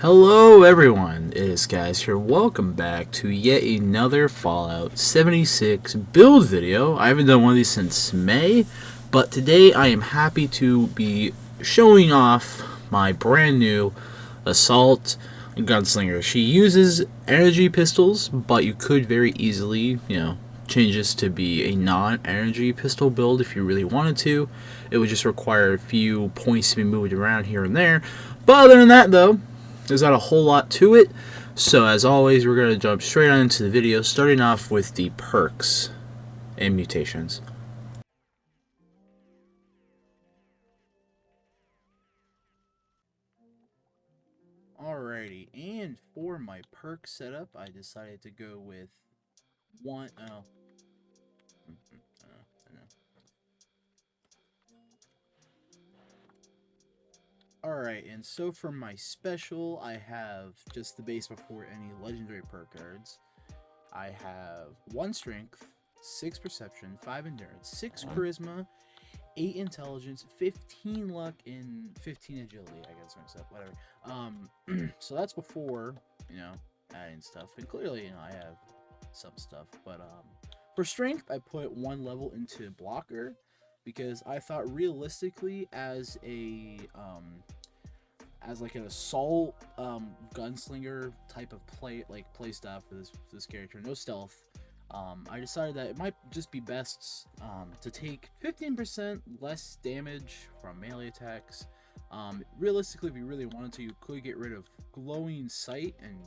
Hello everyone, it is Skyz here. Welcome back to yet another Fallout 76 build video. I haven't done one of these since May, but today I am happy to be showing off my brand new Assault Gunslinger. She uses energy pistols, but you could very easily, change this to be a non-energy pistol build if you really wanted to. It would just require a few points to be moved around here and there. But other than that though, there's not a whole lot to it, so as always we're going to jump straight on into the video, starting off with the perks and mutations. Alrighty, and for my perk setup, I decided to go with one. Alright, and so for my special, I have just the base before any legendary perk cards. I have 1 strength, 6 perception, 5 endurance, 6 charisma, 8 intelligence, 15 luck, and 15 agility. I guess mixed up, whatever. So that's before, adding stuff. And clearly, I have some stuff. But for strength, I put 1 level into blocker because I thought realistically as like an assault gunslinger type of play style for this character, no stealth. I decided that it might just be best to take 15% less damage from melee attacks. Realistically, if you really wanted to, you could get rid of glowing sight and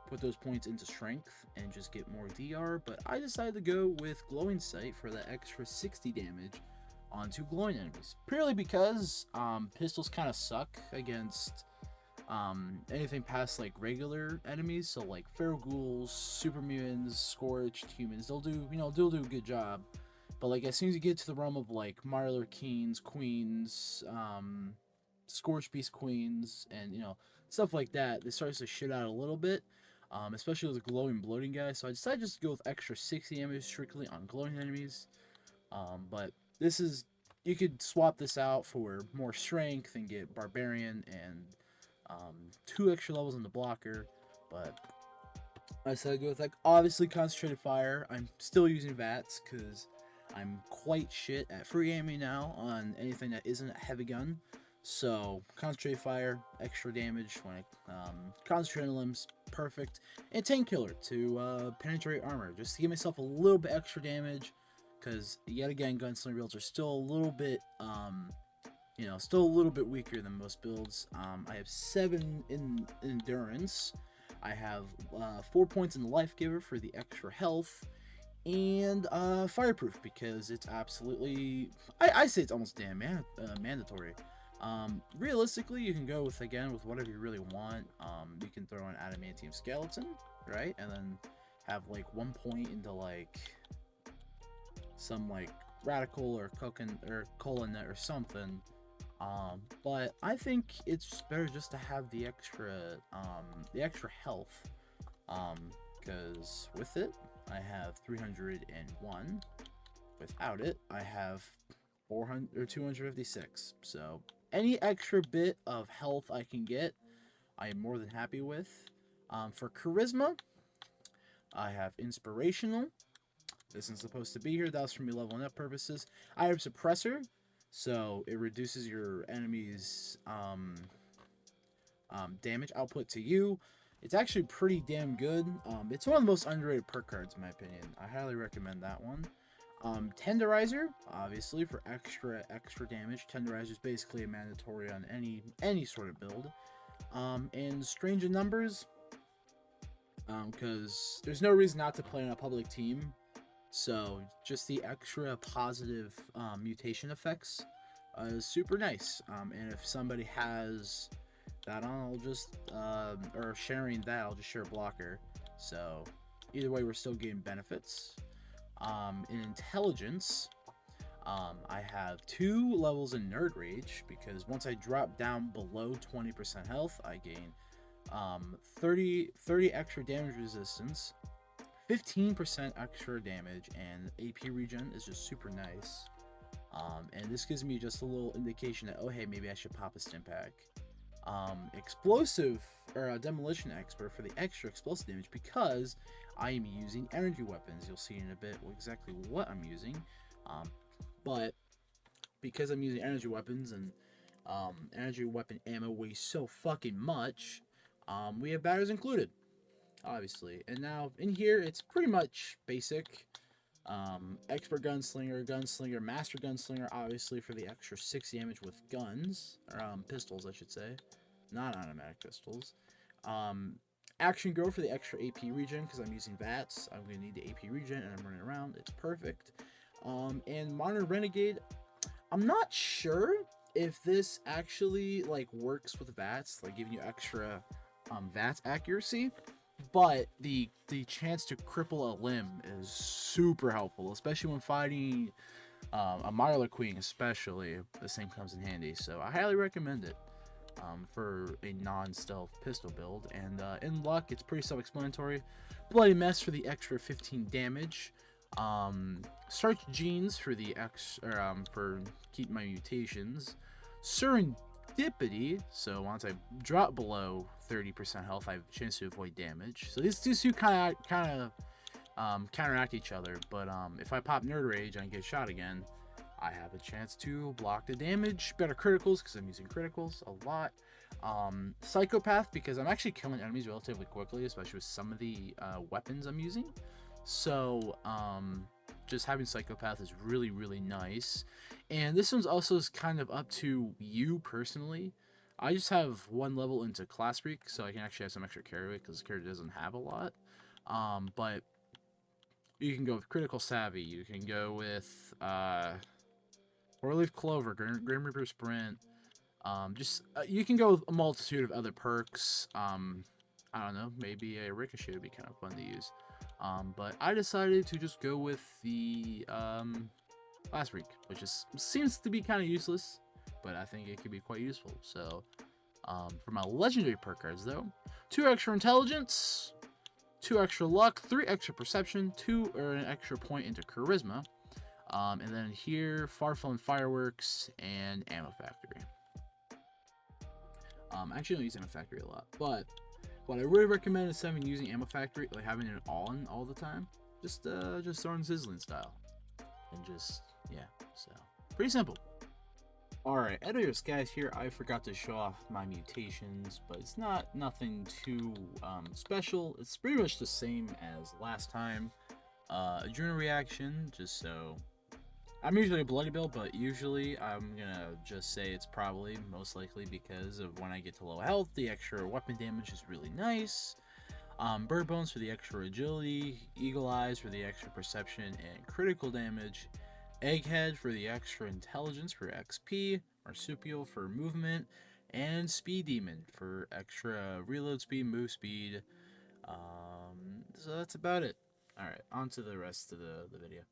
put those points into strength and just get more DR, but I decided to go with glowing sight for the extra 60 damage onto glowing enemies, purely because pistols kind of suck against anything past like regular enemies. So like feral ghouls, super mutants, scorched humans, they'll do a good job, but like as soon as you get to the realm of like Marlar Kings, queens, scorched beast queens, and stuff like that, it starts to shit out a little bit, especially with the glowing bloating guy. So I decided just to go with extra 60 damage strictly on glowing enemies. But this is, you could swap this out for more strength and get barbarian and 2 extra levels in the blocker, but I decided to go with, like, obviously concentrated fire. I'm still using VATS because I'm quite shit at free aiming now on anything that isn't a heavy gun. So concentrated fire, extra damage when it concentrated limbs, perfect, and tank killer to penetrate armor, just to give myself a little bit extra damage. Because yet again, gunslinger builds are still a little bit, weaker than most builds. I have 7 in endurance. I have 4 points in the life giver for the extra health, and fireproof because it's absolutely, I say it's almost damn mandatory. Realistically, you can go with whatever you really want. You can throw an adamantium skeleton, right, and then have like 1 point into like some like radical or colon or something, but I think it's better just to have the extra health, because with it I have 301, without it I have 400 or 256. So any extra bit of health I can get, I am more than happy with. For charisma, I have inspirational. This isn't supposed to be here. That was for me leveling up purposes. I have suppressor, so it reduces your enemy's damage output to you. It's actually pretty damn good. It's one of the most underrated perk cards in my opinion. I highly recommend that one. Tenderizer, obviously for extra damage. Tenderizer is basically a mandatory on any sort of build. And Strange in Numbers, because there's no reason not to play on a public team. So just the extra positive mutation effects is super nice. And if somebody has that on, I'll just or sharing that, I'll just share blocker. So either way, we're still getting benefits. In intelligence, I have 2 levels in Nerd Rage because once I drop down below 20% health, I gain 30 extra damage resistance, 15% extra damage, and AP regen is just super nice. And this gives me just a little indication that, oh hey, maybe I should pop a stim pack. Explosive demolition expert for the extra explosive damage because I am using energy weapons. You'll see in a bit exactly what I'm using, but because I'm using energy weapons and energy weapon ammo weighs so fucking much, we have batteries included, obviously. And now in here, it's pretty much basic. Expert Gunslinger, Master Gunslinger, obviously for the extra 6 damage with guns, or pistols, I should say, not automatic pistols. Action Grow for the extra AP regen because I'm using VATS. I'm gonna need the AP regen and I'm running around. It's perfect. And Modern Renegade, I'm not sure if this actually like works with VATS, like giving you extra VATS accuracy. But the chance to cripple a limb is super helpful, especially when fighting a Marla Queen, especially. This thing comes in handy, so I highly recommend it for a non-stealth pistol build. And in luck, it's pretty self-explanatory. Bloody Mess for the extra 15 damage. Starch Genes for the for keep my mutations. Serendipity, so once I drop below 30% health, I have a chance to avoid damage. So these two kind of counteract each other. But if I pop Nerd Rage and get shot again, I have a chance to block the damage. Better criticals because I'm using criticals a lot. Psychopath because I'm actually killing enemies relatively quickly, especially with some of the weapons I'm using. So just having Psychopath is really, really nice. And this one's also kind of up to you personally. I just have 1 level into Class Freak, so I can actually have some extra carry because the character doesn't have a lot. But you can go with Critical Savvy. You can go with Four-Leaf Clover, Grim Reaper Sprint. You can go with a multitude of other perks. I don't know, maybe a Ricochet would be kind of fun to use. But I decided to just go with the Class Freak, which seems to be kind of useless, but I think it could be quite useful. So for my legendary perk cards though, 2 extra intelligence, 2 extra luck, 3 extra perception, 2 or an extra point into charisma, and then here Farflung Fireworks and Ammo Factory. I actually don't use Ammo Factory a lot, but what I really recommend instead of using Ammo Factory, like having it on all the time, just throwing Sizzling style, and just yeah, so pretty simple. Alright, Editor Skyz here. I forgot to show off my mutations, but it's nothing too special. It's pretty much the same as last time. Adrenal Reaction, just so I'm usually a bloody build, but usually I'm gonna just say it's probably most likely because of when I get to low health, the extra weapon damage is really nice. Bird Bones for the extra agility, Eagle Eyes for the extra perception and critical damage, Egghead for the extra intelligence for XP, Marsupial for movement, and Speed Demon for extra reload speed, move speed. So that's about it. Alright, on to the rest of the video.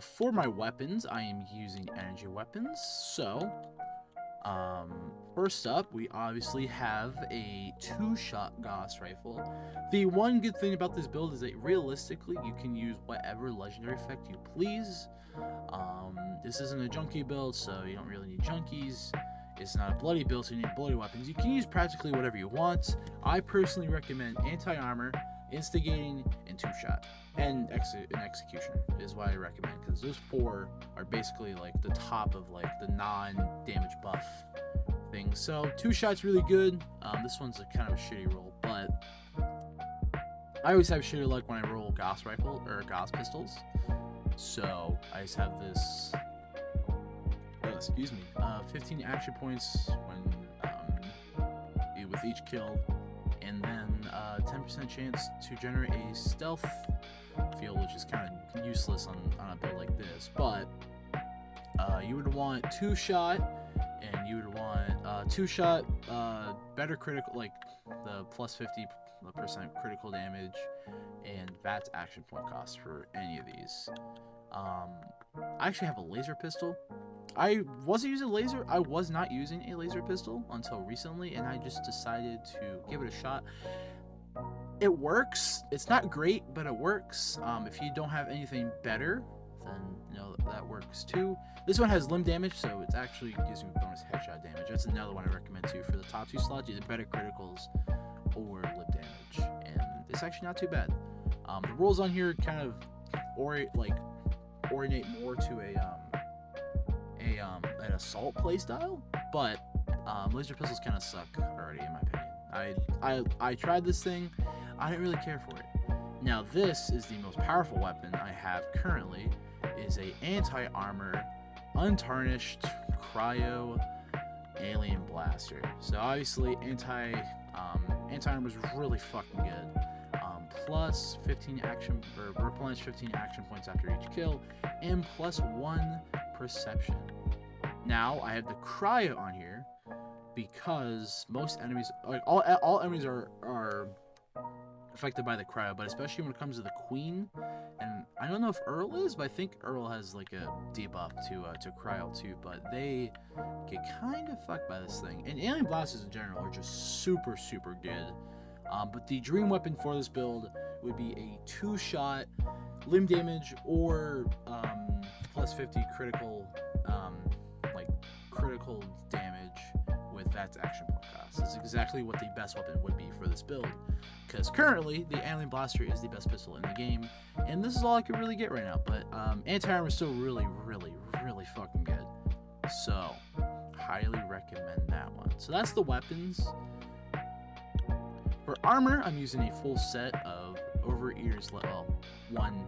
For my weapons, I am using energy weapons. So, first up, we obviously have a 2-shot Gauss rifle. The one good thing about this build is that realistically, you can use whatever legendary effect you please. This isn't a junkie build, so you don't really need junkies. It's not a bloody build, so you need bloody weapons. You can use practically whatever you want. I personally recommend anti-armor, instigating, and 2-shot. And execution is what I recommend, because those 4 are basically like the top of like the non-damage buff thing. So 2-shot's really good. This one's a kind of a shitty roll, but I always have shitty luck when I roll Gauss rifle or Gauss pistols. So I just have this. 15 action points when with each kill, and then 10% chance to generate a stealth field, which is kind of useless on a build like this. But you would want 2-shot, and you would want 2-shot, better critical, like the plus 50% critical damage, and VATS action point cost for any of these. I actually have a laser pistol. I wasn't using laser. I was not using a laser pistol until recently, and I just decided to give it a shot. It works. It's not great, but it works. If you don't have anything better, then that works too. This one has limb damage, so it actually gives you bonus headshot damage. That's another one I recommend too for the top 2 slots, either better criticals or limb damage, and it's actually not too bad. The rules on here kind of orient more to an assault playstyle, but laser pistols kind of suck already in my opinion. I tried this thing, I didn't really care for it. Now this is the most powerful weapon I have currently. Is a anti-armor, untarnished cryo alien blaster. So obviously anti-armor is really fucking good. Plus 15 action, or replenish 15 action points after each kill, and plus 1 perception. Now I have the cryo on here because most enemies, like all enemies are affected by the cryo, but especially when it comes to the queen. And I don't know if Earl is, but I think Earl has like a debuff to cryo too, but they get kind of fucked by this thing. And alien blasters in general are just super good. But the dream weapon for this build would be a 2-shot limb damage or plus 50 critical critical damage with that action point cost. It's exactly what the best weapon would be for this build, because currently the alien blaster is the best pistol in the game, and this is all I could really get right now. But anti-armor is still really fucking good, so highly recommend that one. So that's the weapons. For armor, I'm using a full set of over-ears, well, 1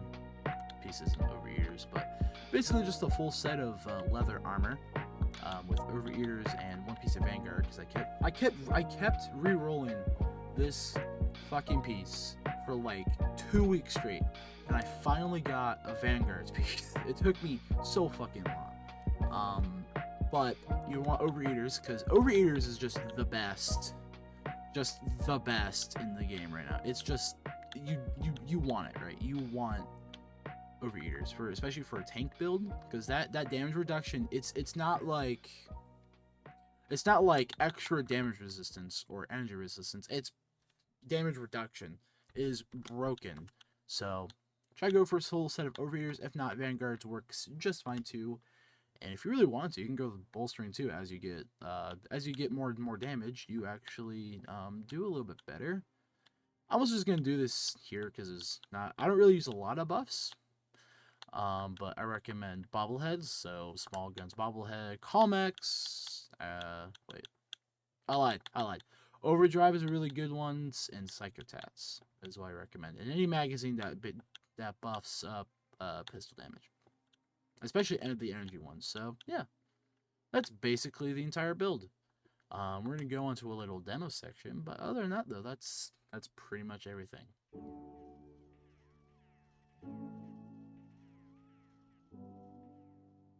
piece isn't over-ears, but basically just a full set of leather armor with over-ears and 1 piece of Vanguard, because I kept re-rolling this fucking piece for like 2 weeks straight, and I finally got a Vanguard's piece. It took me so fucking long. But you want over-ears, because over-ears is just the best in the game right now. It's just you want it, right? You want overeaters especially for a tank build, because that damage reduction, it's not like extra damage resistance or energy resistance. It's damage reduction is broken. So try to go for a whole set of overeaters. If not, Vanguards works just fine too. And if you really want to, you can go with bolstering too. As you get more and more damage, you actually do a little bit better. I was just gonna do this here because I don't really use a lot of buffs. But I recommend bobbleheads, so small guns bobblehead, Calmex, wait, I lied. Overdrive is a really good one, and Psychotats is what I recommend. And any magazine that buffs up pistol damage, especially the energy ones. So yeah, that's basically the entire build. We're gonna go into a little demo section, but other than that though, that's pretty much everything.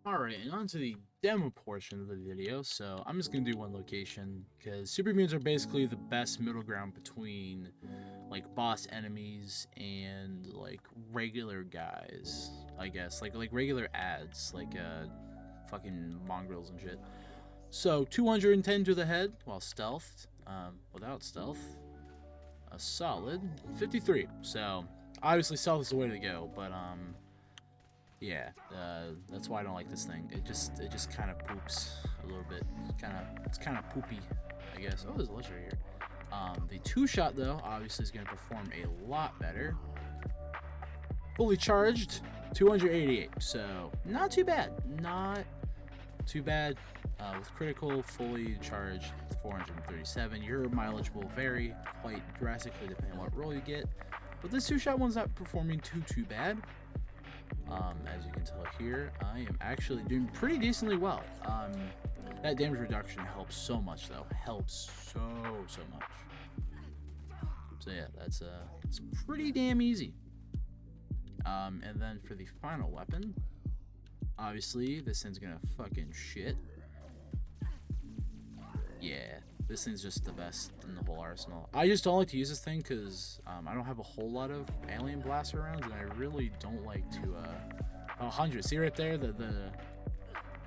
Alright, and on to the demo portion of the video. So I'm just gonna do one location, because super mutants are basically the best middle ground between like boss enemies and like regular guys, I guess, like regular ads, like fucking mongrels and shit. So 210 to the head while stealthed. Without stealth, a solid 53. So obviously stealth is the way to go, but yeah, that's why I don't like this thing. It just kind of poops a little bit. It's kind of poopy, I guess. Oh, there's a ledge right here. The 2-shot though obviously is going to perform a lot better. Fully charged, 288. So not too bad. Not too bad. With critical, fully charged, 437. Your mileage will vary quite drastically depending on what roll you get. But this 2-shot one's not performing too bad. As you can tell here, I am actually doing pretty decently well. That damage reduction helps so much though. Helps so much. So yeah, it's pretty damn easy. And then for the final weapon, obviously this thing's gonna fucking shit. Yeah, this thing's just the best in the whole arsenal. I just don't like to use this thing because I don't have a whole lot of alien blaster rounds, and I really don't like to 100. See right there, the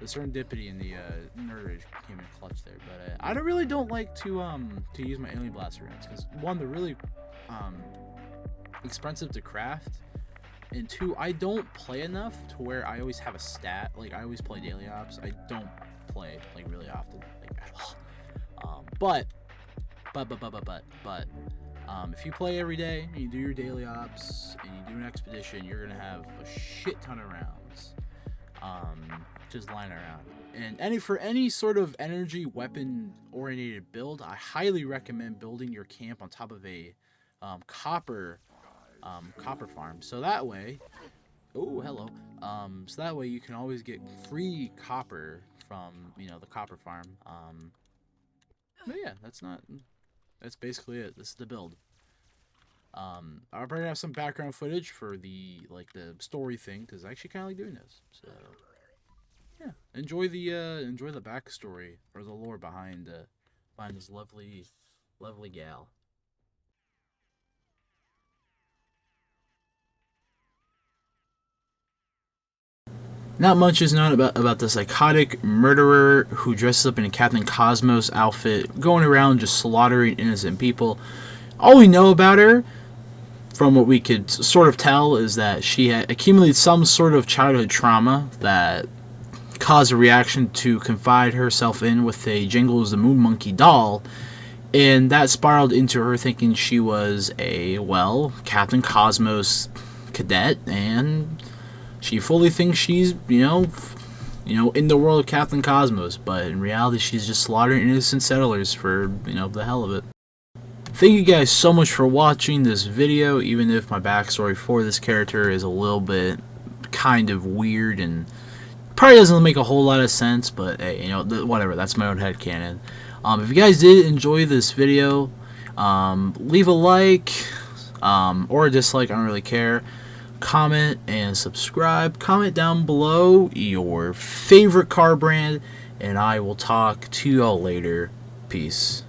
serendipity in the nerd rage came in clutch there. But I don't like to use my alien blaster rounds because one, they're really expensive to craft, and 2, I don't play enough to where I always have a stat. Like, I always play daily ops. I don't play like really often, like at all. But if you play every day and you do your daily ops and you do an expedition, you're gonna have a shit ton of rounds just lying around. And for any sort of energy weapon oriented build, I highly recommend building your camp on top of a copper farm. So that way, oh hello, so that way you can always get free copper from the copper farm. But yeah, that's basically it. This is the build. I'll probably have some background footage for the story thing, because I actually kind of like doing this. So yeah, enjoy the backstory or the lore behind this lovely gal. Not much is known about the psychotic murderer who dresses up in a Captain Cosmos outfit, going around just slaughtering innocent people. All we know about her, from what we could sort of tell, is that she had accumulated some sort of childhood trauma that caused a reaction to confide herself in with a Jingles the Moon Monkey doll, and that spiraled into her thinking she was a, Captain Cosmos cadet, and she fully thinks she's, in the world of Captain Cosmos, but in reality she's just slaughtering innocent settlers for, the hell of it. Thank you guys so much for watching this video, even if my backstory for this character is a little bit kind of weird and probably doesn't make a whole lot of sense, but hey, whatever, that's my own headcanon. If you guys did enjoy this video, leave a like or a dislike, I don't really care. Comment and subscribe. Comment down below your favorite car brand, and I will talk to y'all later. Peace.